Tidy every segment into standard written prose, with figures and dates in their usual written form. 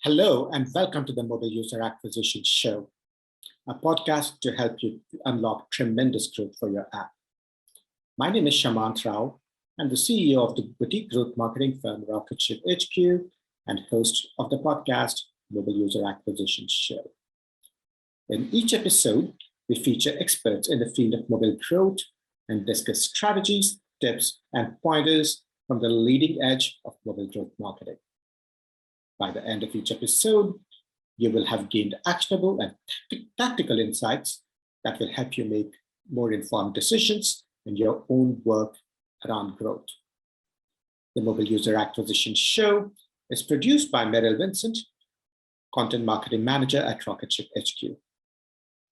Hello, and welcome to the Mobile User Acquisition Show, a podcast to help you unlock tremendous growth for your app. My name is Shamant Rao. I'm the CEO of the boutique growth marketing firm Rocket HQ and host of the podcast Mobile User Acquisition Show. In each episode, we feature experts in the field of mobile growth and discuss strategies, tips, and pointers from the leading edge of mobile growth marketing. By the end of each episode, you will have gained actionable and tactical insights that will help you make more informed decisions in your own work around growth. The Mobile User Acquisition Show is produced by Meryl Vincent, Content Marketing Manager at Rocket HQ.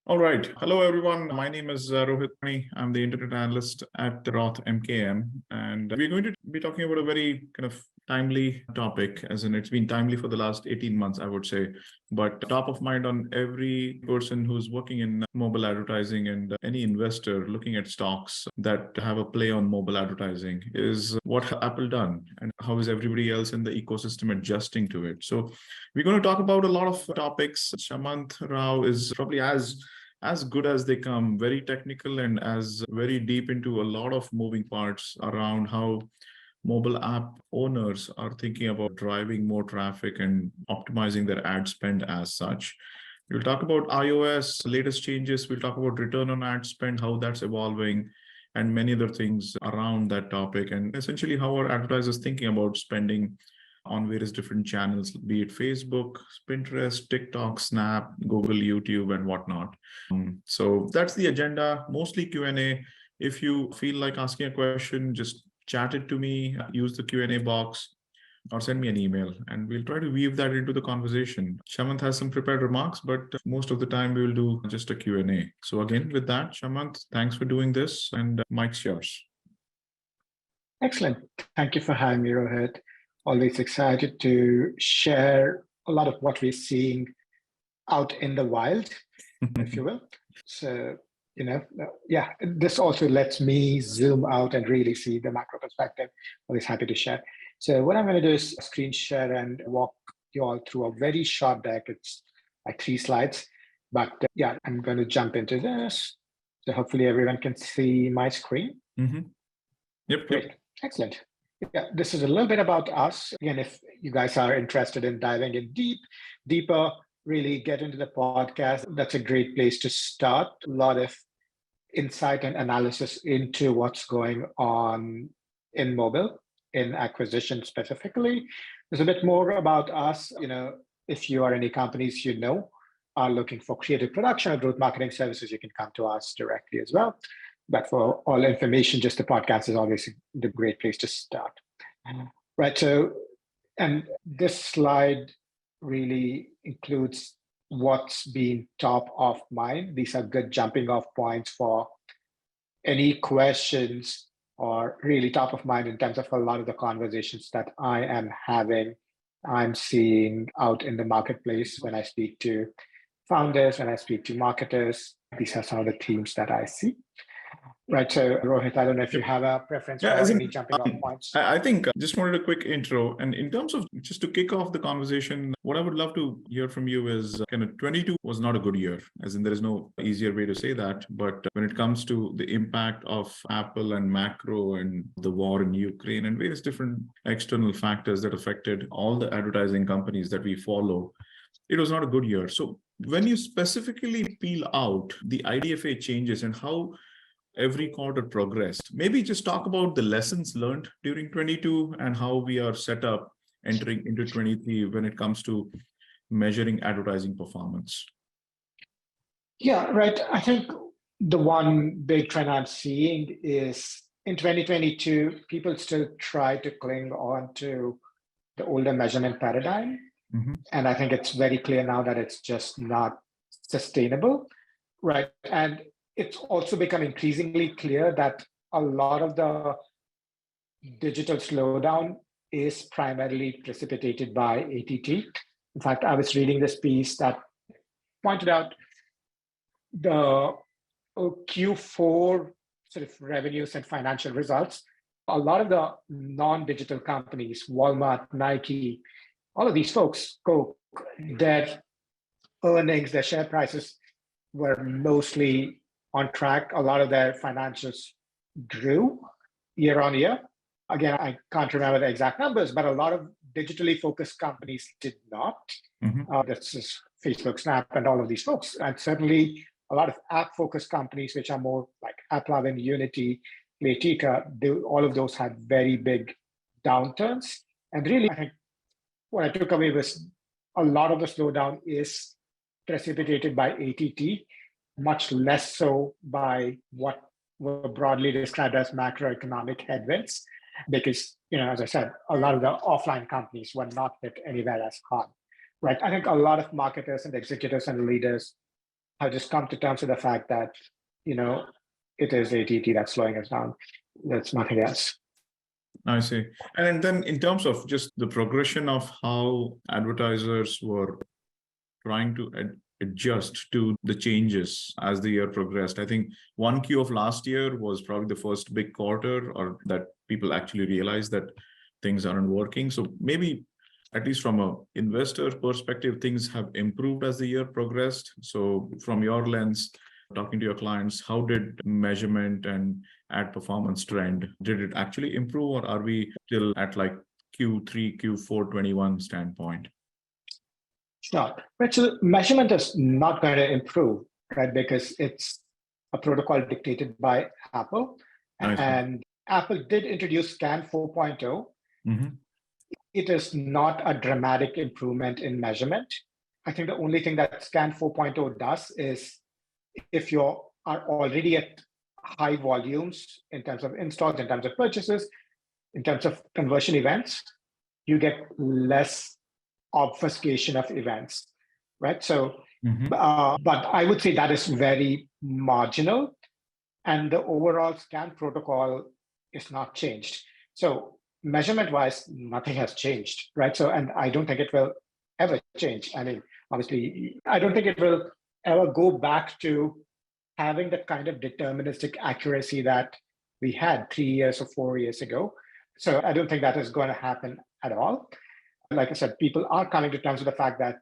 All right. Hello, everyone. My name is Rohit Kulkarni. I'm the Internet Analyst at Roth MKM. And we're going to be talking about a very kind of timely topic, as in it's been timely for the last 18 months, I would say. But top of mind on every person who's working in mobile advertising and any investor looking at stocks that have a play on mobile advertising is what Apple done and how is everybody else in the ecosystem adjusting to it. So we're going to talk about a lot of topics. Shamant Rao is probably as good as they come, very technical and as very deep into a lot of moving parts around how mobile app owners are thinking about driving more traffic and optimizing their ad spend as such. We'll talk about iOS, latest changes. We'll talk about return on ad spend, how that's evolving, and many other things around that topic. And essentially how are advertisers thinking about spending on various different channels, be it Facebook, Pinterest, TikTok, Snap, Google, YouTube, and whatnot. So that's the agenda, mostly Q&A. If you feel like asking a question, just chat it to me, use the Q&A box, or send me an email, and we'll try to weave that into the conversation. Shamant has some prepared remarks, but most of the time we will do just a Q&A. So again, with that, Shamant, thanks for doing this, and Mike's yours. Excellent. Thank you for having me, Rohit. Always excited to share a lot of what we're seeing out in the wild, if you will. So, this also lets me zoom out and really see the macro perspective. Always happy to share. So what I'm going to do is screen share and walk you all through a very short deck. It's like 3 slides, but I'm going to jump into this. So hopefully everyone can see my screen. Mm-hmm. Yep. Great. Excellent. Yeah, this is a little bit about us. Again, if you guys are interested in diving in deeper, really get into the podcast, that's a great place to start. A lot of insight and analysis into what's going on in mobile, in acquisition specifically. There's a bit more about us. If you are any companies are looking for creative production or growth marketing services, you can come to us directly as well. But for all information, just the podcast is always the great place to start. Right. So, and this slide really includes what's been top of mind. These are good jumping off points for any questions or really top of mind in terms of a lot of the conversations that I am having, I'm seeing out in the marketplace when I speak to founders, when I speak to marketers. These are some of the themes that I see. Right. So, Rohit, I don't know if you have a preference for any jumping off points. I think just wanted a quick intro. And in terms of just to kick off the conversation, what I would love to hear from you is kind of 22 was not a good year, as in there is no easier way to say that. But when it comes to the impact of Apple and macro and the war in Ukraine and various different external factors that affected all the advertising companies that we follow, it was not a good year. So when you specifically peel out the IDFA changes and how every quarter progressed, maybe just talk about the lessons learned during 22 and how we are set up entering into 23 when it comes to measuring advertising performance. Yeah, right. I think the one big trend I'm seeing is in 2022, people still try to cling on to the older measurement paradigm. Mm-hmm. And I think it's very clear now that it's just not sustainable, right? And it's also become increasingly clear that a lot of the digital slowdown is primarily precipitated by ATT. In fact, I was reading this piece that pointed out the Q4 sort of revenues and financial results. A lot of the non-digital companies, Walmart, Nike, all of these folks, Coke, their earnings, their share prices were mostly on track. A lot of their financials grew year on year. Again, I can't remember the exact numbers, but a lot of digitally focused companies did not. That's just Facebook, Snap, and all of these folks. And certainly a lot of app-focused companies, which are more like AppLovin, Unity, Playtika, all of those had very big downturns. And really, I think what I took away was a lot of the slowdown is precipitated by ATT, much less so by what were broadly described as macroeconomic headwinds. Because, as I said, a lot of the offline companies were not hit anywhere as hard, right? I think a lot of marketers and executives and leaders have just come to terms with the fact that, it is ATT that's slowing us down. That's nothing else. I see. And then in terms of just the progression of how advertisers were trying to adjust to the changes as the year progressed. I think 1Q of last year was probably the first big quarter or that people actually realized that things aren't working. So maybe at least from an investor perspective, things have improved as the year progressed. So from your lens, talking to your clients, how did measurement and ad performance trend? Did it actually improve or are we still at like Q3, Q4, 21 standpoint? Sure. Right. So measurement is not going to improve, right? Because it's a protocol dictated by Apple. And Apple did introduce Scan 4.0. It is not a dramatic improvement in measurement. I think the only thing that Scan 4.0 does is if you are already at high volumes in terms of installs, in terms of purchases, in terms of conversion events, you get less obfuscation of events, right? So, but I would say that is very marginal, and the overall scan protocol is not changed. So measurement-wise, nothing has changed, right? So, and I don't think it will ever change. I mean, obviously, I don't think it will ever go back to having the kind of deterministic accuracy that we had 3 years or 4 years ago. So I don't think that is going to happen at all. Like I said, people are coming to terms with the fact that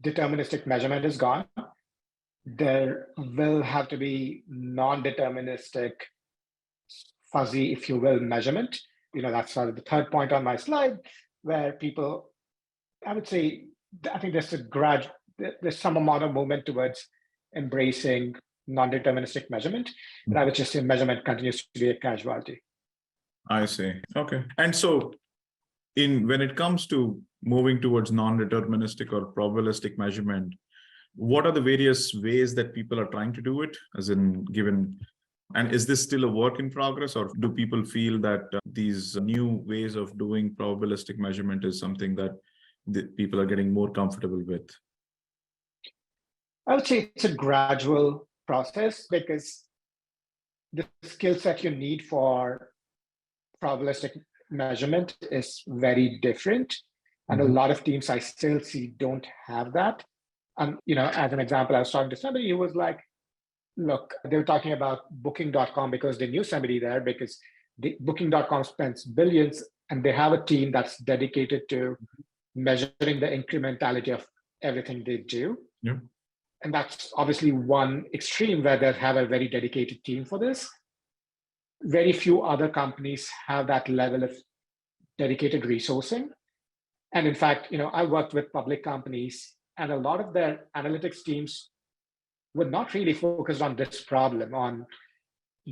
deterministic measurement is gone. There will have to be non-deterministic, fuzzy, if you will, measurement. That's sort of the third point on my slide, where people, I would say, I think there's some amount of movement towards embracing non-deterministic measurement. But I would just say measurement continues to be a casualty. I see. Okay. And so when it comes to moving towards non-deterministic or probabilistic measurement, what are the various ways that people are trying to do it? And is this still a work in progress, or do people feel that these new ways of doing probabilistic measurement is something that people are getting more comfortable with? I would say it's a gradual process because the skill set you need for probabilistic measurement is very different. And a lot of teams I still see don't have that. And, as an example, I was talking to somebody who was like, look, they were talking about booking.com because they knew somebody there, because booking.com spends billions and they have a team that's dedicated to measuring the incrementality of everything they do. Yeah. And that's obviously one extreme where they have a very dedicated team for this. Very few other companies have that level of dedicated resourcing. And in fact, I worked with public companies and a lot of their analytics teams were not really focused on this problem, on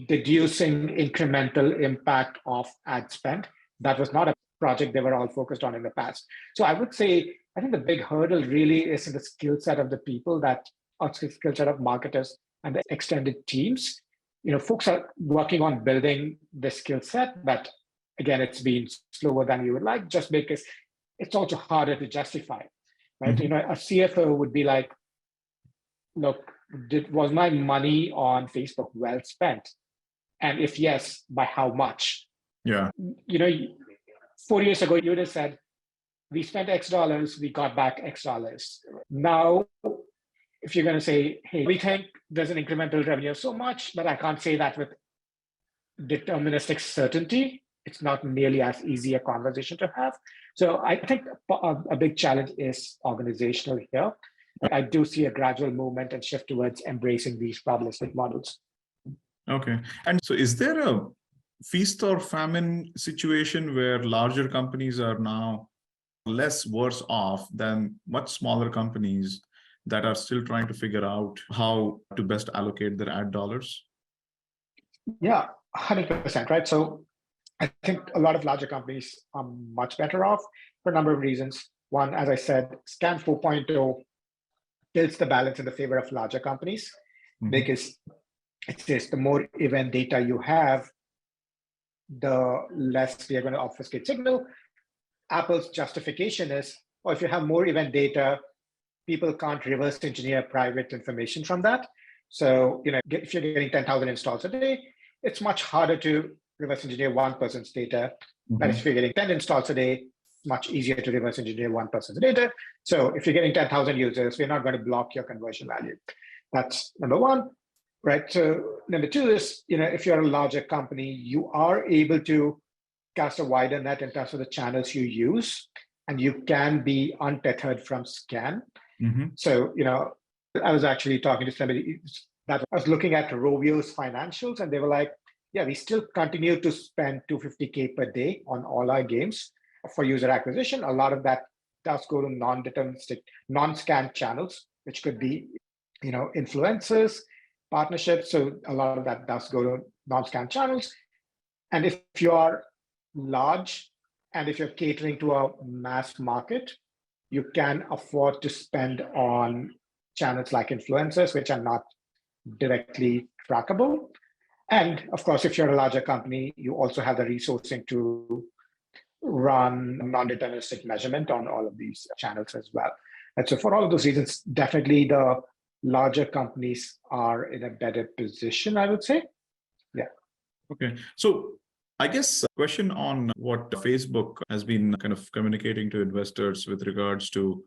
deducing incremental impact of ad spend. That was not a project they were all focused on in the past. So I would say, I think the big hurdle really is in the skill set of the people or skill set of marketers and the extended teams. Folks are working on building the skill set, but again, it's been slower than you would like, just because it's also harder to justify, right? A CFO would be like, look, was my money on Facebook well spent? And if yes, by how much? Yeah. 4 years ago, you would have said, we spent X dollars, we got back X dollars. Now, if you're going to say, hey, we think there's an incremental revenue of so much, but I can't say that with deterministic certainty, it's not nearly as easy a conversation to have. So I think a big challenge is organizational here. I do see a gradual movement and shift towards embracing these probabilistic models. Okay. And so is there a feast or famine situation where larger companies are now less worse off than much smaller companies that are still trying to figure out how to best allocate their ad dollars? Yeah, 100%, right? So I think a lot of larger companies are much better off for a number of reasons. One, as I said, Scan 4.0 tilts the balance in the favor of larger companies because it says the more event data you have, the less we are going to obfuscate signal. Apple's justification is, well, if you have more event data, people can't reverse engineer private information from that. So, if you're getting 10,000 installs a day, it's much harder to reverse engineer one person's data. But if you're getting 10 installs a day, it's much easier to reverse engineer one person's data. So if you're getting 10,000 users, we're not going to block your conversion value. That's number one, right? So number two is, if you're a larger company, you are able to cast a wider net in terms of the channels you use, and you can be untethered from scan. So, I was actually talking to somebody that I was looking at Rovio's financials, and they were like, yeah, we still continue to spend $250K per day on all our games for user acquisition. A lot of that does go to non-deterministic, non-scan channels, which could be, influencers, partnerships. So a lot of that does go to non-scan channels. And if you are large and if you're catering to a mass market, you can afford to spend on channels like influencers, which are not directly trackable. And of course, if you're a larger company, you also have the resourcing to run non-deterministic measurement on all of these channels as well. And so for all of those reasons, definitely the larger companies are in a better position, I would say. Yeah. Okay. So I guess a question on what Facebook has been kind of communicating to investors with regards to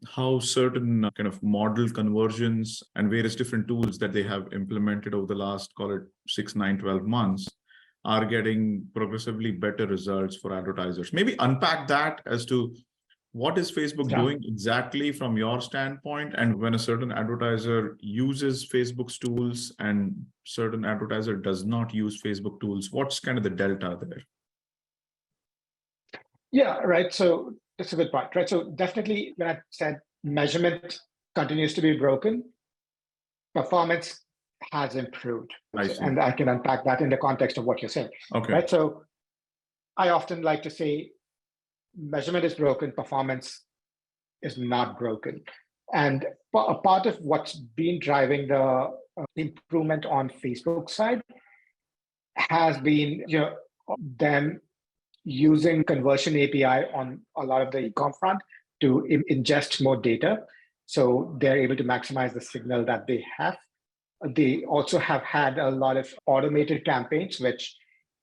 how certain kind of model conversions and various different tools that they have implemented over the last, call it 6, 9, 12 months are getting progressively better results for advertisers. Maybe unpack that as to what is Facebook doing exactly from your standpoint, and when a certain advertiser uses Facebook's tools and certain advertiser does not use Facebook tools, what's kind of the delta there? Yeah, right. So that's a good point, right? So definitely when I said measurement continues to be broken, performance has improved. And I can unpack that in the context of what you're saying. Okay. Right. So I often like to say measurement is broken, performance is not broken. And a part of what's been driving the improvement on Facebook side has been, them using conversion API on a lot of the e-com front to ingest more data. So they're able to maximize the signal that they have. They also have had a lot of automated campaigns, which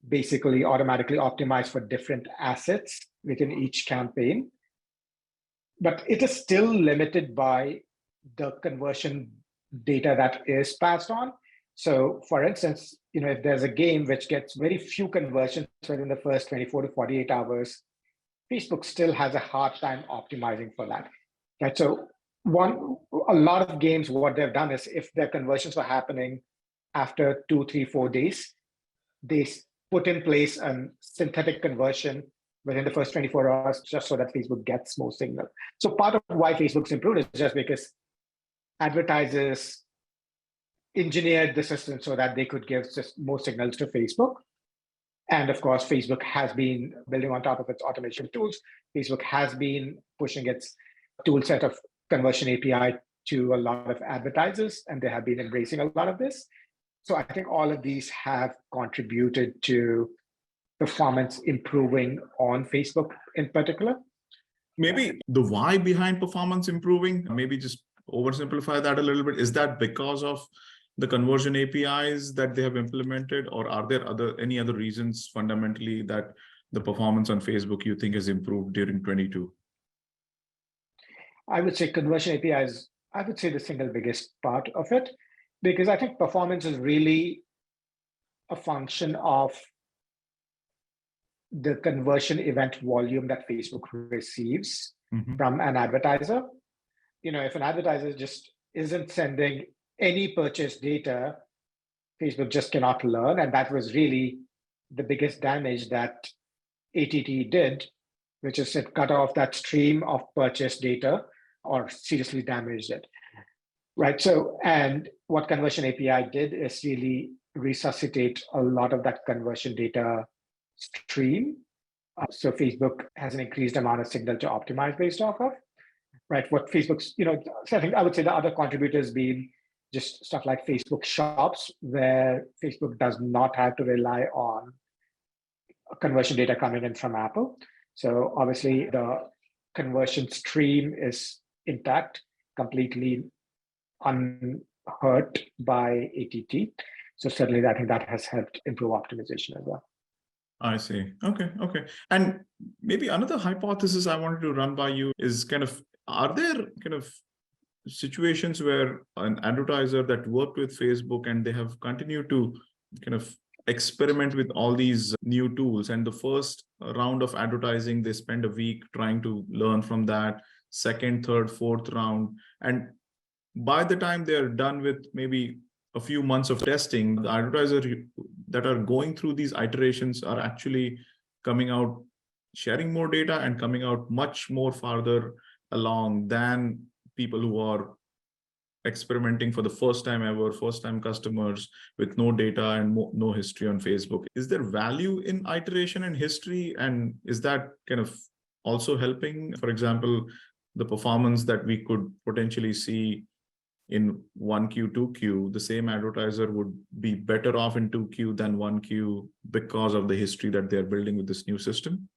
basically automatically optimize for different assets within each campaign. But it is still limited by the conversion data that is passed on. So for instance, if there's a game which gets very few conversions within the first 24 to 48 hours, Facebook still has a hard time optimizing for that. Right. So a lot of games, what they've done is if their conversions were happening after 2, 3, 4 days, they put in place a synthetic conversion within the first 24 hours, just so that Facebook gets more signal. So part of why Facebook's improved is just because advertisers engineered the system so that they could give just more signals to Facebook. And of course, Facebook has been building on top of its automation tools. Facebook has been pushing its tool set of conversion API to a lot of advertisers, and they have been embracing a lot of this. So I think all of these have contributed to performance improving on Facebook in particular. Maybe the why behind performance improving, maybe just oversimplify that a little bit. Is that because of the conversion APIs that they have implemented, or are there any other reasons fundamentally that the performance on Facebook you think has improved during 22? I would say conversion APIs, I would say the single biggest part of it, because I think performance is really a function of the conversion event volume that Facebook receives from an advertiser. If an advertiser just isn't sending any purchase data, Facebook just cannot learn. And that was really the biggest damage that ATT did, which is it cut off that stream of purchase data or seriously damaged it. Right. So, and what Conversion API did is really resuscitate a lot of that conversion data stream. So Facebook has an increased amount of signal to optimize based off of. Right. What Facebook's, so I think I would say the other contributors being just stuff like Facebook Shops, where Facebook does not have to rely on conversion data coming in from Apple. So obviously the conversion stream is intact, completely unhurt by ATT. So certainly I think that has helped improve optimization as well. I see. Okay. And maybe another hypothesis I wanted to run by you is are there situations where an advertiser that worked with Facebook and they have continued to experiment with all these new tools, and the first round of advertising, they spend a week trying to learn from that, second, third, fourth round, and by the time they're done with maybe a few months of testing, the advertisers that are going through these iterations are actually coming out, sharing more data and coming out much more farther along than people who are experimenting for the first time ever, first time customers with no data and no history on Facebook. Is there value in iteration and history? And is that also helping, for example, the performance that we could potentially see in 1Q, 2Q, the same advertiser would be better off in 2Q than 1Q because of the history that they're building with this new system?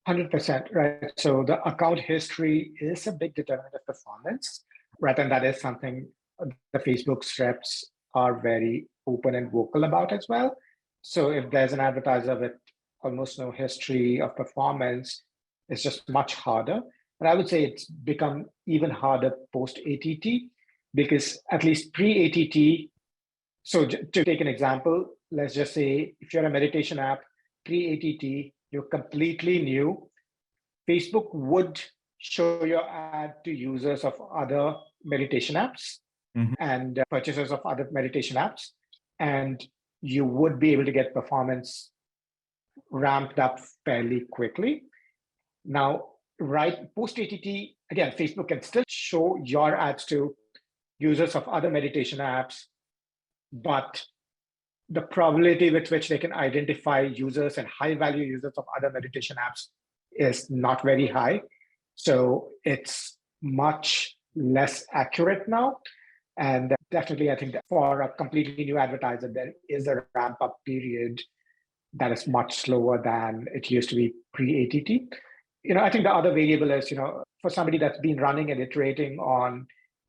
100%, right? So the account history is a big determinant of performance, right? And that is something the Facebook's reps are very open and vocal about as well. So if there's an advertiser with almost no history of performance, it's just much harder. And I would say it's become even harder post-ATT, because at least pre-ATT, so to take an example, let's just say if you're a meditation app, pre-ATT, you're completely new, Facebook would show your ad to users of other meditation apps and purchasers of other meditation apps, and you would be able to get performance ramped up fairly quickly. Now, right post-ATT, again, Facebook can still show your ads to users of other meditation apps, but the probability with which they can identify users and high-value users of other meditation apps is not very high. So it's much less accurate now. And definitely, I think that for a completely new advertiser, there is a ramp-up period that is much slower than it used to be pre-ATT. I think the other variable is, for somebody that's been running and iterating on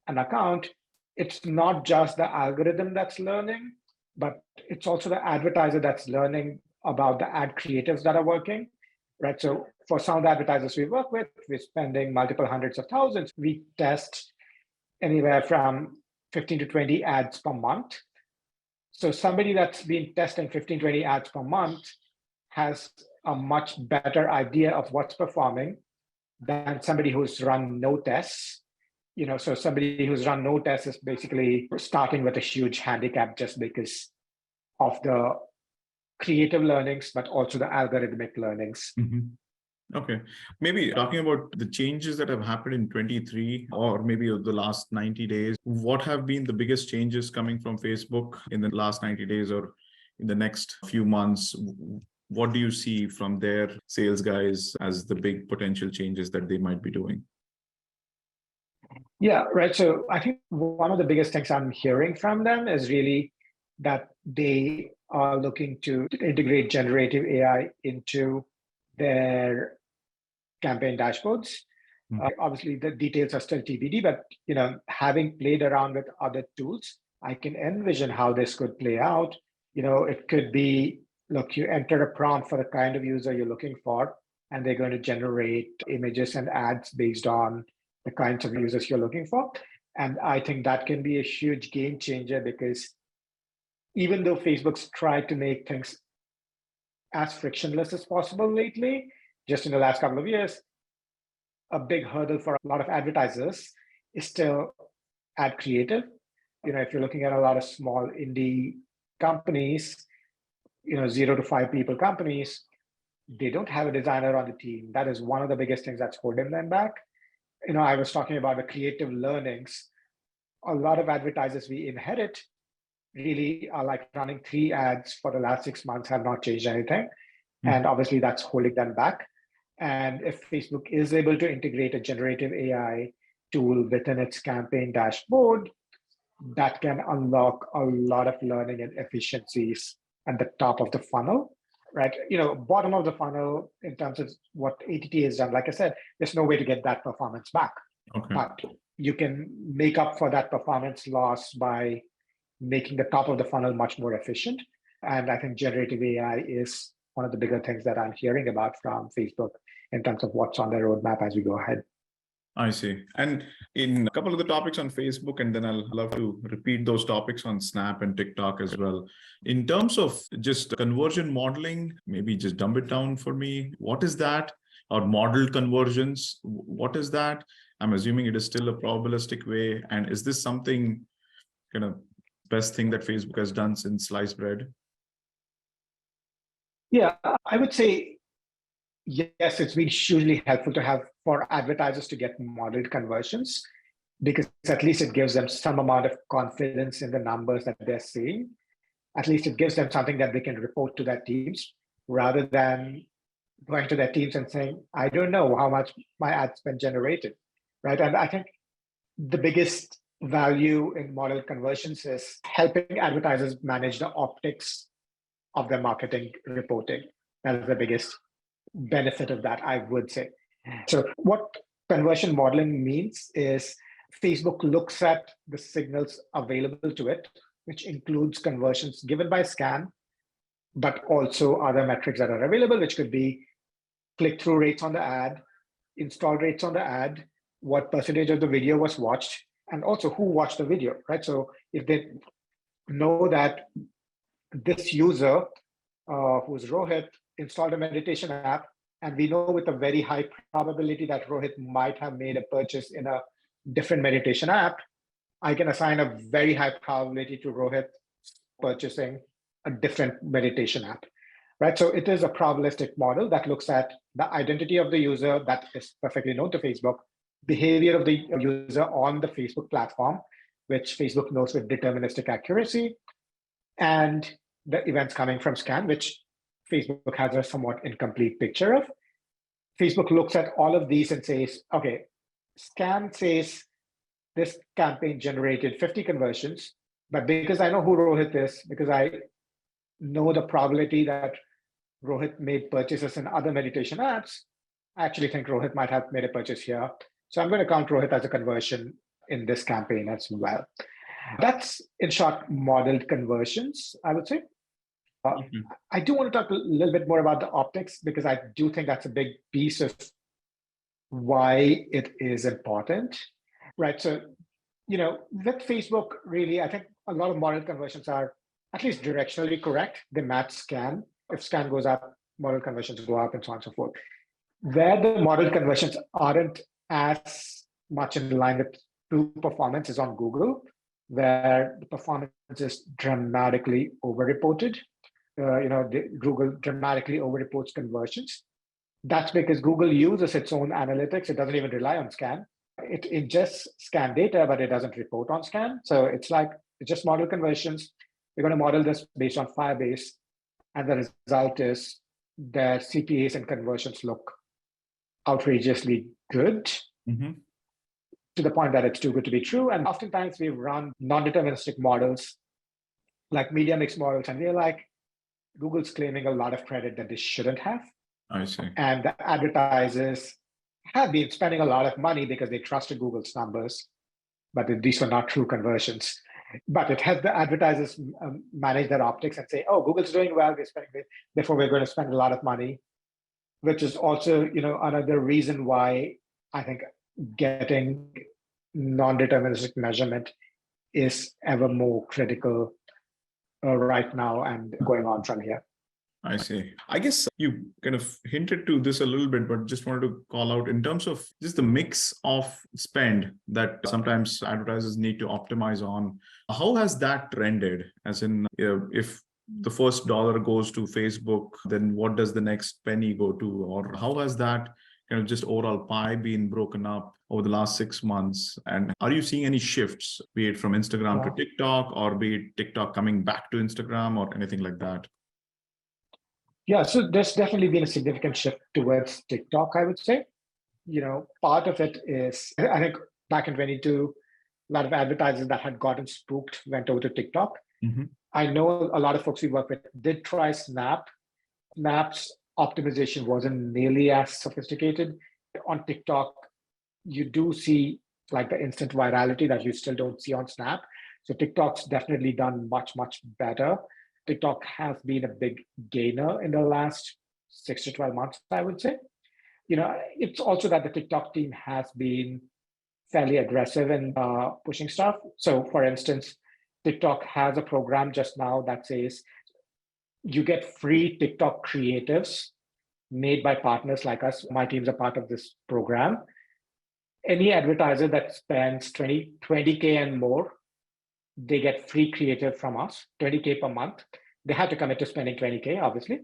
an account, it's not just the algorithm that's learning, but it's also the advertiser that's learning about the ad creatives that are working, right? So for some of the advertisers we work with, we're spending multiple hundreds of thousands. We test anywhere from 15 to 20 ads per month. So somebody that's been testing 15, 20 ads per month has a much better idea of what's performing than somebody who's run no tests. So somebody who's run no tests is basically starting with a huge handicap just because of the creative learnings, but also the algorithmic learnings. Okay. Maybe talking about the changes that have happened in 23 or maybe the last 90 days, what have been the biggest changes coming from Facebook in the last 90 days or in the next few months? What do you see from their sales guys as the big potential changes that they might be doing? Yeah, right. So I think one of the biggest things I'm hearing from them is really that they are looking to integrate generative AI into their campaign dashboards. Obviously, the details are still TBD, but having played around with other tools, I can envision how this could play out. It could be, look, you enter a prompt for the kind of user you're looking for, and they're going to generate images and ads based on the kinds of users you're looking for. And I think that can be a huge game changer, because even though Facebook's tried to make things as frictionless as possible lately. Just in the last couple of years, a big hurdle for a lot of advertisers is still ad creative. If you're looking at a lot of small indie companies, 0 to 5 people companies, they don't have a designer on the team. That is one of the biggest things that's holding them back. I was talking about the creative learnings. A lot of advertisers we inherit really are like running 3 ads for the last 6 months, have not changed anything. And obviously that's holding them back. And if Facebook is able to integrate a generative AI tool within its campaign dashboard, that can unlock a lot of learning and efficiencies at the top of the funnel, right? Bottom of the funnel in terms of what ATT has done, like I said, there's no way to get that performance back. Okay. But you can make up for that performance loss by making the top of the funnel much more efficient. And I think generative AI is one of the bigger things that I'm hearing about from Facebook in terms of what's on their roadmap as we go ahead. I see. And in a couple of the topics on Facebook, and then I'll love to repeat those topics on Snap and TikTok as well. In terms of just conversion modeling, maybe just dumb it down for me. What is that? Or modeled conversions? What is that? I'm assuming it is still a probabilistic way. And is this something kind of best thing that Facebook has done since sliced bread? Yeah, I would say yes, it's been hugely helpful to have for advertisers to get modeled conversions, because at least it gives them some amount of confidence in the numbers that they're seeing. At least it gives them something that they can report to their teams rather than going to their teams and saying, I don't know how much my ad spend generated, right? And I think the biggest value in model conversions is helping advertisers manage the optics of their marketing reporting. That is the biggest benefit of that, I would say. So what conversion modeling means is Facebook looks at the signals available to it, which includes conversions given by scan, but also other metrics that are available, which could be click-through rates on the ad, install rates on the ad, what percentage of the video was watched, and also who watched the video, right? So if they know that this user, who's Rohit, installed a meditation app, and we know with a very high probability that Rohit might have made a purchase in a different meditation app, I can assign a very high probability to Rohit purchasing a different meditation app, right? So it is a probabilistic model that looks at the identity of the user that is perfectly known to Facebook, behavior of the user on the Facebook platform, which Facebook knows with deterministic accuracy, and the events coming from scan, which Facebook has a somewhat incomplete picture of. Facebook looks at all of these and says, okay, scan says this campaign generated 50 conversions, but because I know who Rohit is, because I know the probability that Rohit made purchases in other meditation apps, I actually think Rohit might have made a purchase here. So I'm going to count Rohit as a conversion in this campaign as well. That's, in short, modeled conversions, I would say. I do want to talk a little bit more about the optics, because I do think that's a big piece of why it is important, right? So, with Facebook, really, I think a lot of model conversions are at least directionally correct. They match scan. If scan goes up, model conversions go up, and so on and so forth. Where the model conversions aren't as much in line with true performance is on Google, where the performance is dramatically overreported. Google dramatically overreports conversions. That's because Google uses its own analytics. It doesn't even rely on scan. It ingests scan data, but it doesn't report on scan. So it's just model conversions. We're going to model this based on Firebase. And the result is their CPAs and conversions look outrageously good, to the point that it's too good to be true. And oftentimes we've run non-deterministic models like media mix models, and we're like, Google's claiming a lot of credit that they shouldn't have. I see. And the advertisers have been spending a lot of money because they trusted Google's numbers, but these were not true conversions. But it helped the advertisers manage their optics and say, oh, Google's doing well, therefore we're going to spend a lot of money, which is also, another reason why I think getting non-deterministic measurement is ever more critical right now and going on from here. I see. I guess you kind of hinted to this a little bit, but just wanted to call out in terms of just the mix of spend that sometimes advertisers need to optimize on. How has that trended? As in, if the first dollar goes to Facebook, then what does the next penny go to? Or how has that kind of just overall pie been broken up over the last 6 months? And are you seeing any shifts, be it from Instagram to TikTok, or be it TikTok coming back to Instagram or anything like that? Yeah, so there's definitely been a significant shift towards TikTok, I would say. Part of it is, I think back in 22, a lot of advertisers that had gotten spooked went over to TikTok. Mm-hmm. I know a lot of folks we work with did try Snap. Snap's optimization wasn't nearly as sophisticated. On TikTok, you do see like the instant virality that you still don't see on Snap. So TikTok's definitely done much, much better. TikTok has been a big gainer in the last 6 to 12 months, I would say. It's also that the TikTok team has been fairly aggressive in pushing stuff. So for instance, TikTok has a program just now that says you get free TikTok creatives made by partners like us. My team's a part of this program. Any advertiser that spends 20K and more, they get free creative from us, 20K per month. They have to commit to spending 20K, obviously.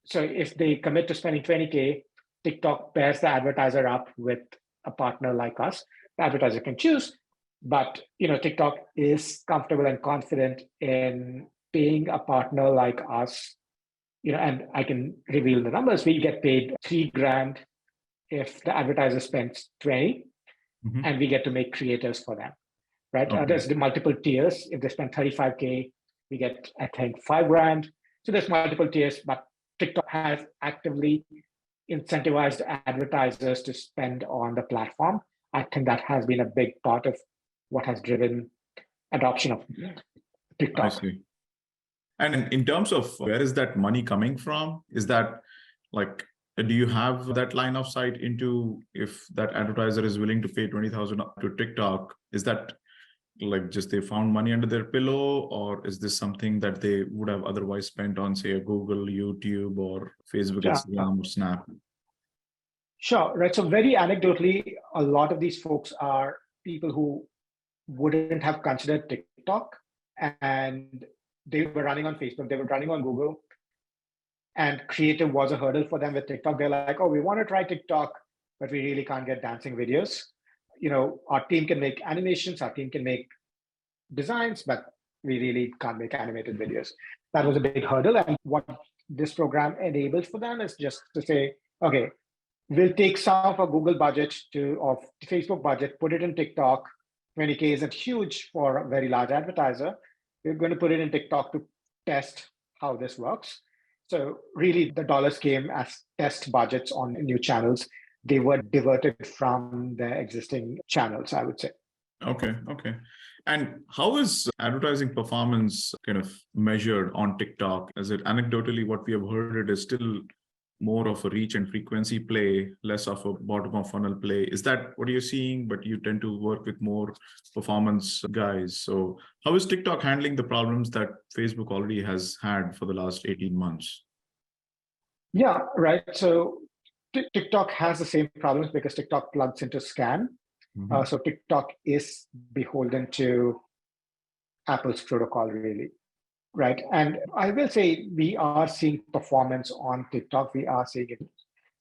So if they commit to spending 20K, TikTok pairs the advertiser up with a partner like us. The advertiser can choose, but TikTok is comfortable and confident in paying a partner like us. And I can reveal the numbers. We get paid $3,000 if the advertiser spends 20, Mm-hmm. and we get to make creators for them. Right? Okay. There's the multiple tiers. If they spend 35K, we get, I think, $5,000. So there's multiple tiers, but TikTok has actively incentivized advertisers to spend on the platform. I think that has been a big part of what has driven adoption of TikTok. I see. And in terms of where is that money coming from? Is that like, do you have that line of sight into if that advertiser is willing to pay 20,000 to TikTok? Is that like just they found money under their pillow, or is this something that they would have otherwise spent on, say, a Google, YouTube, or Facebook, Instagram, or Snap? Sure, right. So very anecdotally, a lot of these folks are people who wouldn't have considered TikTok, and they were running on Facebook, they were running on Google, and creative was a hurdle for them with TikTok. They're like, oh, we want to try TikTok, but we really can't get dancing videos. Our team can make animations, our team can make designs, but we really can't make animated videos. That was a big hurdle. And what this program enables for them is just to say, okay, we'll take some of our Google budget of Facebook budget, put it in TikTok. 20K isn't huge for a very large advertiser. We're going to put it in TikTok to test how this works. So really the dollars came as test budgets on new channels. They were diverted from the existing channels, I would say. Okay. And how is advertising performance kind of measured on TikTok? Is it anecdotally what we have heard, it is still more of a reach and frequency play, less of a bottom of funnel play? Is that what you're seeing? But you tend to work with more performance guys. So how is TikTok handling the problems that Facebook already has had for the last 18 months? Yeah, right. So TikTok has the same problems because TikTok plugs into SCAN. Mm-hmm. So TikTok is beholden to Apple's protocol, really. Right. And I will say we are seeing performance on TikTok. We are seeing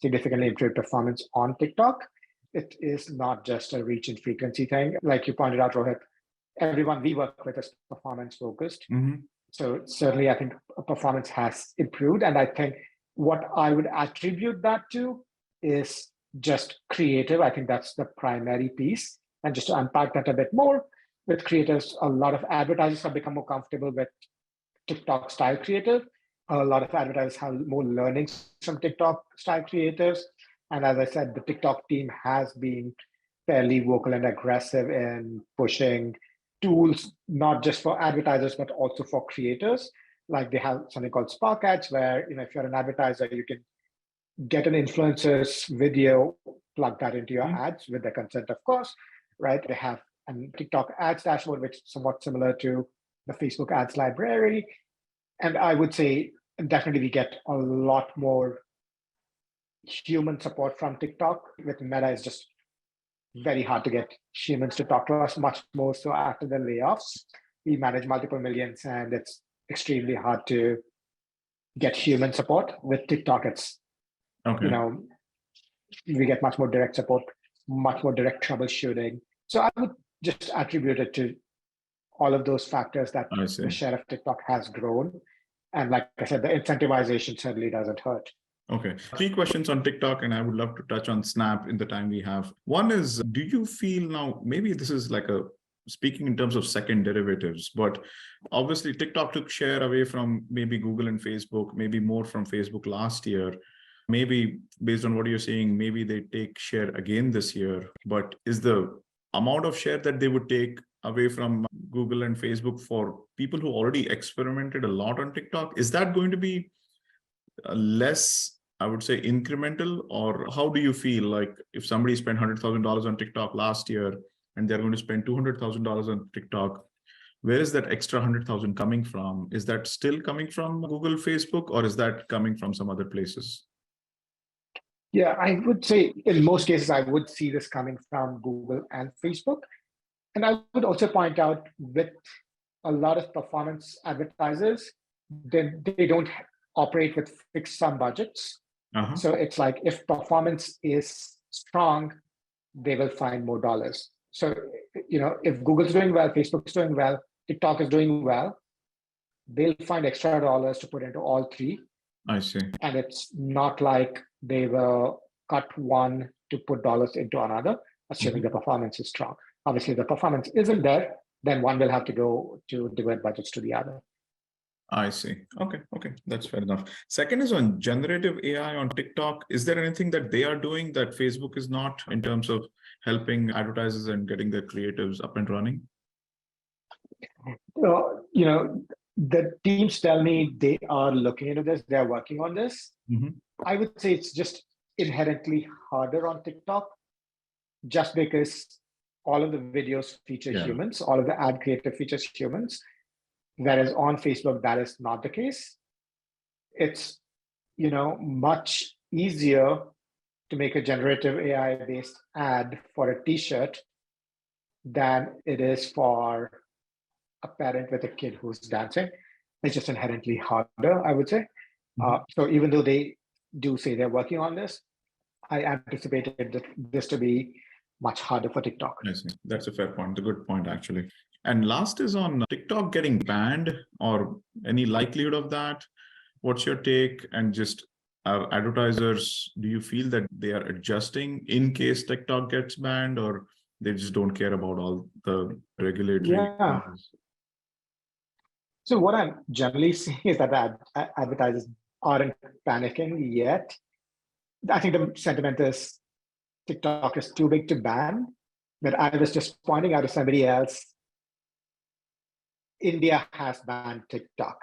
significantly improved performance on TikTok. It is not just a reach and frequency thing. Like you pointed out, Rohit, everyone we work with is performance focused. Mm-hmm. So certainly I think performance has improved. And I think what I would attribute that to is just creative. I think that's the primary piece. And just to unpack that a bit more, with creators, a lot of advertisers have become more comfortable with TikTok style creative. A lot of advertisers have more learnings from TikTok style creators. And as I said, the TikTok team has been fairly vocal and aggressive in pushing tools, not just for advertisers, but also for creators. Like they have something called Spark Ads, where if you're an advertiser, you can get an influencer's video, plug that into your ads with their consent, of course, right? They have a TikTok ads dashboard, which is somewhat similar to the Facebook ads library. And I would say And definitely we get a lot more human support from TikTok. With Meta, it's just very hard to get humans to talk to us, much more so after the layoffs. We manage multiple millions and it's extremely hard to get human support. With TikTok, it's, Okay. We get much more direct support, much more direct troubleshooting. So I would just attribute it to all of those factors that I see. the share of TikTok has grown. And like I said, the incentivization certainly doesn't hurt. Okay. 3 questions on TikTok, and I would love to touch on Snap in the time we have. One is, do you feel now, maybe this is like speaking in terms of second derivatives, but obviously TikTok took share away from maybe Google and Facebook, maybe more from Facebook last year. Maybe based on what you're saying, maybe they take share again this year, but is the amount of share that they would take away from Google and Facebook for people who already experimented a lot on TikTok, is that going to be less, I would say, incremental? Or how do you feel like if somebody spent $100,000 on TikTok last year and they're going to spend $200,000 on TikTok, where is that extra 100,000 coming from? Is that still coming from Google, Facebook, or is that coming from some other places? Yeah, I would say in most cases, I would see this coming from Google and Facebook. And I would also point out with a lot of performance advertisers, they don't operate with fixed sum budgets. Uh-huh. So it's like if performance is strong, they will find more dollars. So, if Google's doing well, Facebook's doing well, TikTok is doing well, they'll find extra dollars to put into all three. I see. And it's not like they will cut one to put dollars into another, assuming the performance is strong. Obviously, if the performance isn't there, then one will have to go to divert budgets to the other. I see. Okay. That's fair enough. Second is on generative AI on TikTok. Is there anything that they are doing that Facebook is not in terms of helping advertisers and getting their creatives up and running? The teams tell me they are looking into this, they're working on this. Mm-hmm. I would say it's just inherently harder on TikTok just because all of the videos feature humans, all of the ad creative features humans. Whereas on Facebook, that is not the case. It's, much easier to make a generative AI-based ad for a t-shirt than it is for a parent with a kid who's dancing. It's just inherently harder, I would say. So even though they do say they're working on this, I anticipated this to be much harder for TikTok. I see. That's a fair point. A good point, actually. And last is on TikTok getting banned or any likelihood of that. What's your take? And just advertisers, do you feel that they are adjusting in case TikTok gets banned, or they just don't care about all the regulatory? Yeah. So what I'm generally seeing is that advertisers aren't panicking yet. I think the sentiment is TikTok is too big to ban. But I was just pointing out to somebody else, India has banned TikTok,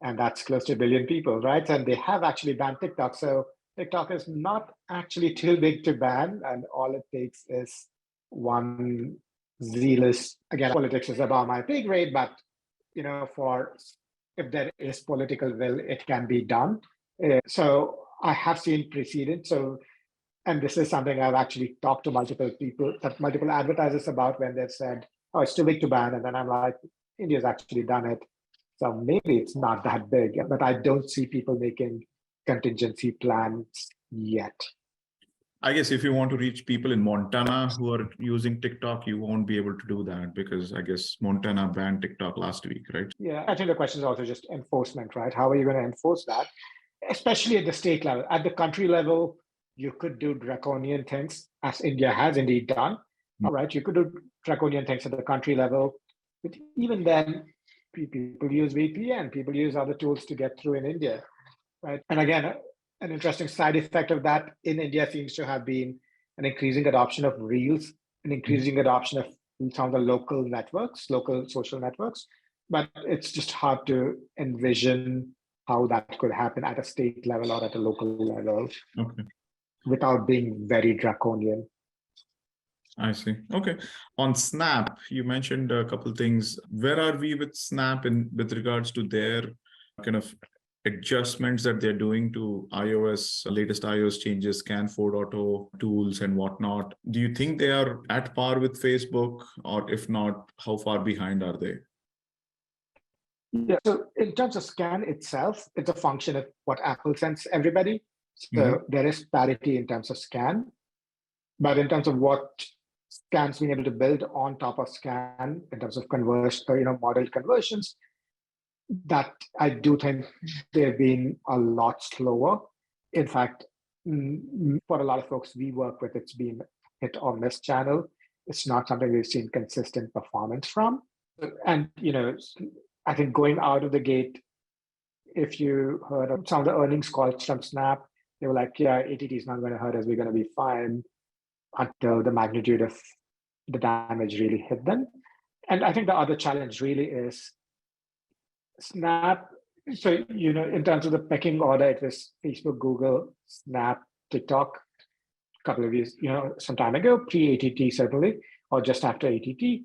and that's close to 1 billion people, right? And they have actually banned TikTok. So TikTok is not actually too big to ban, and all it takes is one zealous, again, politics is above my pay grade, but if there is political will, it can be done. So I have seen precedent. And this is something I've actually talked to multiple advertisers about when they've said, oh, it's too big to ban. And then I'm like, India's actually done it. So maybe it's not that big, but I don't see people making contingency plans yet. I guess if you want to reach people in Montana who are using TikTok, you won't be able to do that because I guess Montana banned TikTok last week, right? Yeah, I think the question is also just enforcement, right? How are you going to enforce that? Especially at the state level. At the country level, you could do draconian things, as India has indeed done. All right, you could do draconian things at the country level. But even then, people use VPN, people use other tools to get through in India, right? And again, an interesting side effect of that in India seems to have been an increasing adoption of Reels, an increasing adoption of some of the local networks, local social networks. But it's just hard to envision how that could happen at a state level or at a local level without being very draconian. I see. Okay. On Snap, you mentioned a couple of things. Where are we with Snap with regards to their kind of adjustments that they're doing to iOS, latest iOS changes, Scan 4.0 tools and whatnot, do you think they are at par with Facebook? Or if not, how far behind are they? Yeah. So in terms of scan itself, it's a function of what Apple sends everybody. So there is parity in terms of scan, but in terms of what Scan's been able to build on top of scan in terms of model conversions, that I do think they've been a lot slower. In fact, for a lot of folks we work with, it's been hit or miss channel. It's not something we've seen consistent performance from. And, I think going out of the gate, if you heard of some of the earnings calls from Snap, they were like, yeah, ATT is not going to hurt us. We're going to be fine, until the magnitude of the damage really hit them. And I think the other challenge really is Snap. So, in terms of the pecking order, it was Facebook, Google, Snap, TikTok, a couple of years, some time ago, pre-ATT certainly, or just after ATT.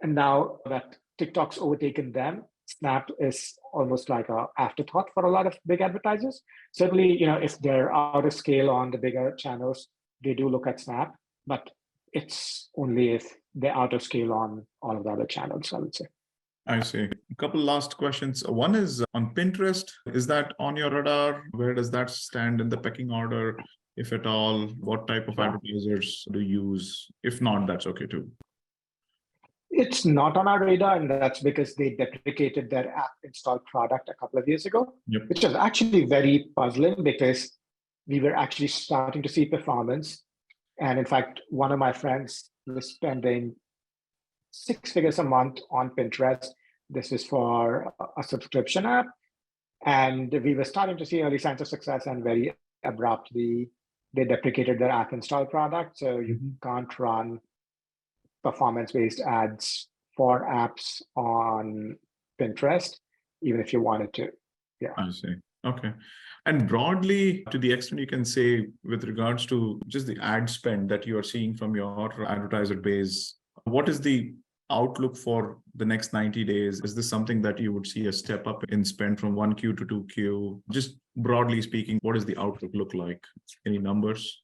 And now that TikTok's overtaken them, Snap is almost like an afterthought for a lot of big advertisers. Certainly, if they're out of scale on the bigger channels, they do look at Snap, but it's only if they're out of scale on all of the other channels, I would say. I see. A couple last questions. One is on Pinterest. Is that on your radar? Where does that stand in the pecking order, if at all? What type of advertisers do you use? If not, that's okay too. It's not on our radar, and that's because they deprecated their app install product a couple of years ago, which was actually very puzzling because we were actually starting to see performance. And in fact, one of my friends was spending 6 figures a month on Pinterest. This is for a subscription app. And we were starting to see early signs of success, and very abruptly, they deprecated their app install product. So you can't run performance-based ads for apps on Pinterest, even if you wanted to. Yeah. I see. Okay. And broadly, to the extent you can say with regards to just the ad spend that you are seeing from your advertiser base, what is the outlook for the next 90 days? Is this something that you would see a step up in spend from 1Q to 2Q? Just broadly speaking, what does the outlook look like? Any numbers?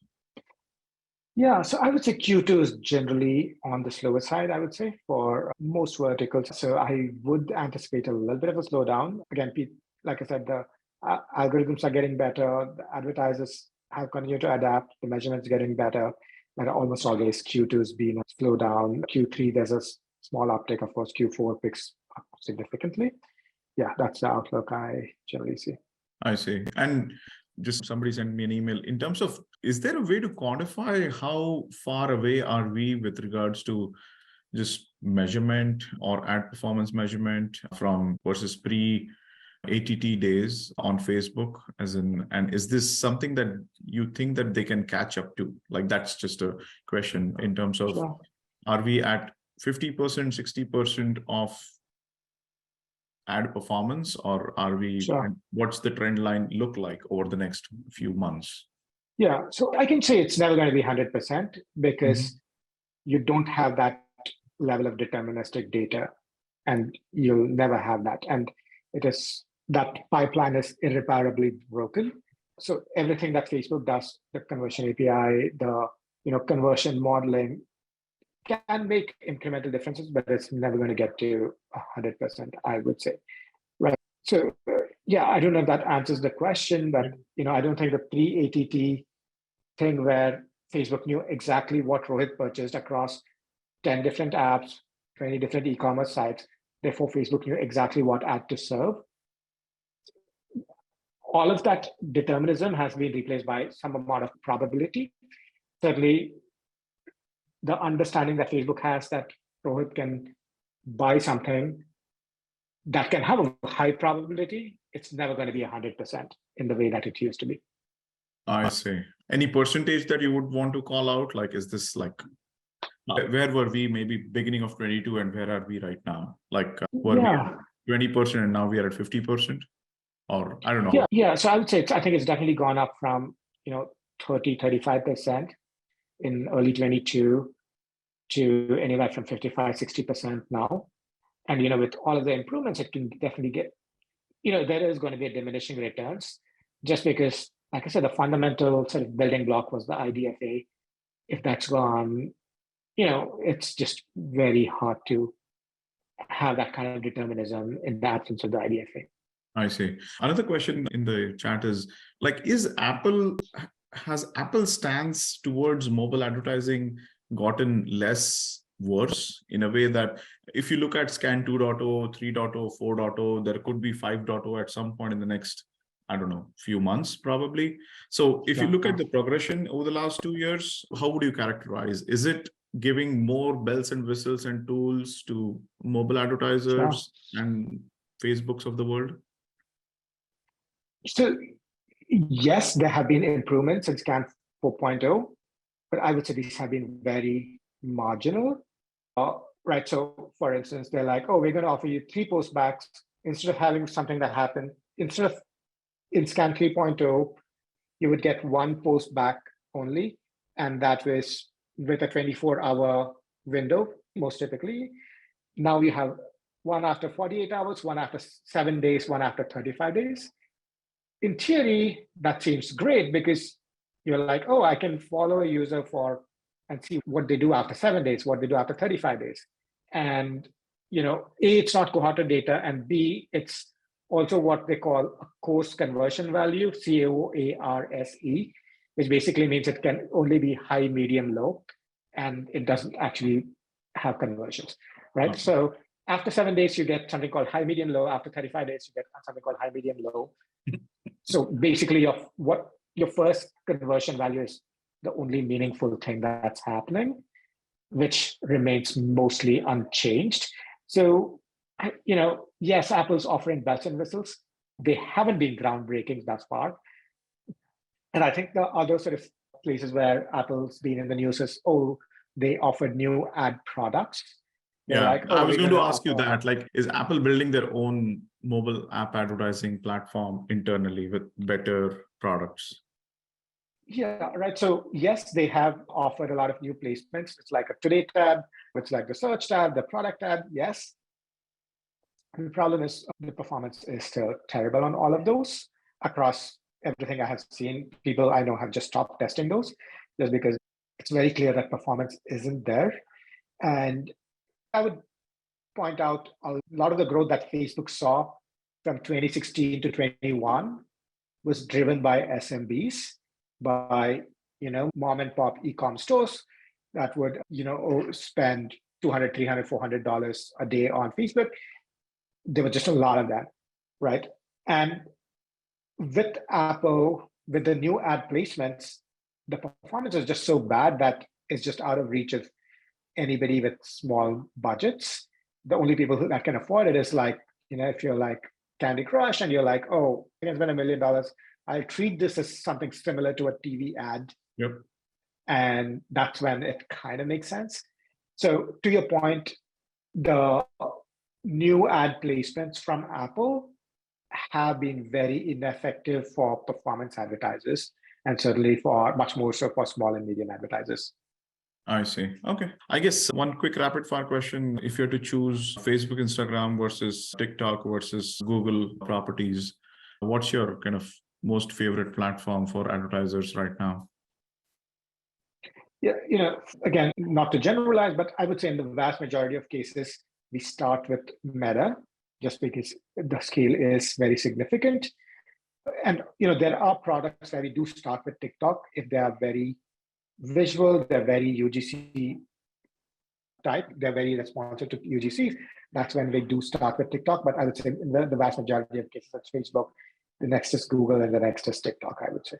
Yeah, so I would say Q2 is generally on the slower side, I would say, for most verticals. So I would anticipate a little bit of a slowdown. Again, like I said, the algorithms are getting better. The advertisers have continued to adapt. The measurements getting better. Like almost always, Q2 has been a slowdown. Q3, there's a small uptick. Of course, Q4 picks up significantly. Yeah, that's the outlook I generally see. I see. And just somebody sent me an email in terms of, is there a way to quantify how far away are we with regards to just measurement or ad performance measurement from versus pre-ATT days on Facebook? And is this something that you think that they can catch up to? Like, that's just a question in terms of, are we at 50%, 60% of ad performance, or are we, what's the trend line look like over the next few months? Yeah, so I can say it's never going to be 100% because you don't have that level of deterministic data, and you'll never have that. And that pipeline is irreparably broken. So everything that Facebook does, the conversion API, the conversion modeling, can make incremental differences, but it's never going to get to 100%, I would say. Right. So yeah, I don't know if that answers the question, but I don't think the pre-ATT thing where Facebook knew exactly what Rohit purchased across 10 different apps, 20 different e-commerce sites. Therefore, Facebook knew exactly what ad to serve. All of that determinism has been replaced by some amount of probability. Certainly, the understanding that Facebook has that Rohit can buy something that can have a high probability, it's never going to be 100% in the way that it used to be. I see. Any percentage that you would want to call out? Like, is this like, where were we maybe beginning of 22 and where are we right now? Like, were we at 20% and now we are at 50%? Or I don't know. Yeah. So I would say, I think it's definitely gone up from, 30, 35% in early 22 to anywhere from 55, 60% now. And, with all of the improvements, it can definitely there is going to be a diminishing returns just because, like I said, the fundamental sort of building block was the IDFA. If that's gone, it's just very hard to have that kind of determinism in the absence of the IDFA. I see. Another question in the chat is has Apple's stance towards mobile advertising gotten less worse in a way that if you look at Scan 2.0, 3.0, 4.0, there could be 5.0 at some point in the next, I don't know, few months probably. So if you look at the progression over the last 2 years, how would you characterize? Is it giving more bells and whistles and tools to mobile advertisers and Facebooks of the world? So yes, there have been improvements in Scan 4.0, but I would say these have been very marginal. Right. So for instance, they're like, oh, we're going to offer you 3 postbacks instead of having something that happened. Instead of in Scan 3.0, you would get 1 postback only. And that was with a 24-hour window, most typically. Now you have 1 after 48 hours, 1 after 7 days, 1 after 35 days. In theory, that seems great because you're like, oh, I can follow a user and see what they do after 7 days, what they do after 35 days. And, A, it's not cohorted data, and B, it's also what they call a coarse conversion value, COARSE, which basically means it can only be high, medium, low, and it doesn't actually have conversions, right? Okay. So after 7 days, you get something called high, medium, low. After 35 days, you get something called high, medium, low. So basically, what your first conversion value is the only meaningful thing that's happening, which remains mostly unchanged. So, yes, Apple's offering bells and whistles. They haven't been groundbreaking thus far. And I think the other sort of places where Apple's been in the news is, they offered new ad products. Yeah, like, I was going to ask you that. Like, is Apple building their own mobile app advertising platform internally with better products? Yeah, right. So yes, they have offered a lot of new placements. It's like a Today tab, it's like the search tab, the product tab. Yes. And the problem is the performance is still terrible on all of those. Across everything I have seen, people I know have just stopped testing those just because it's very clear that performance isn't there. And I would point out a lot of the growth that Facebook saw from 2016 to 21 was driven by SMBs, by mom and pop e-com stores that would spend $200, $300, $400 a day on Facebook. There were just a lot of that, right? And with Apple, with the new ad placements, the performance is just so bad that it's just out of reach of anybody with small budgets. The only people that can afford it is like, if you're like Candy Crush and you're like, oh, I can spend $1 million, I'll treat this as something similar to a TV ad. Yep. And that's when it kind of makes sense. So to your point, the new ad placements from Apple have been very ineffective for performance advertisers, and certainly for much more so for small and medium advertisers. I see. Okay. I guess one quick rapid fire question. If you had to choose Facebook, Instagram versus TikTok versus Google properties, what's your kind of most favorite platform for advertisers right now? Yeah, again, not to generalize, but I would say in the vast majority of cases, we start with Meta just because the scale is very significant. And, there are products where we do start with TikTok if they are very visual, they're very UGC type, they're very responsive to UGC. That's when we do start with TikTok. But I would say in the vast majority of cases, it's Facebook, the next is Google, and the next is TikTok, I would say.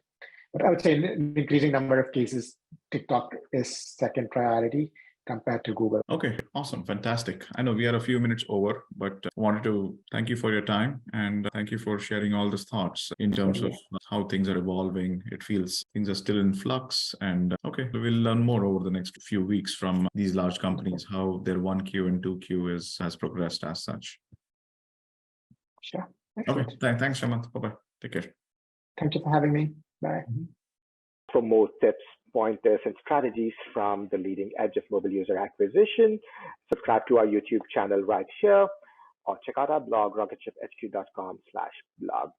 But I would say in an increasing number of cases, TikTok is second priority compared to Google. Okay, awesome. Fantastic. I know we are a few minutes over, but wanted to thank you for your time and thank you for sharing all these thoughts in terms of how things are evolving. It feels things are still in flux, and okay, we'll learn more over the next few weeks from these large companies, how their 1Q and 2Q has progressed as such. Sure. Excellent. Okay, thanks, Shamanth. Bye-bye. Take care. Thank you for having me. Bye. For more tips, pointers, and strategies from the leading edge of mobile user acquisition, subscribe to our YouTube channel right here. or check out our blog, rocketship.hq.com/blog.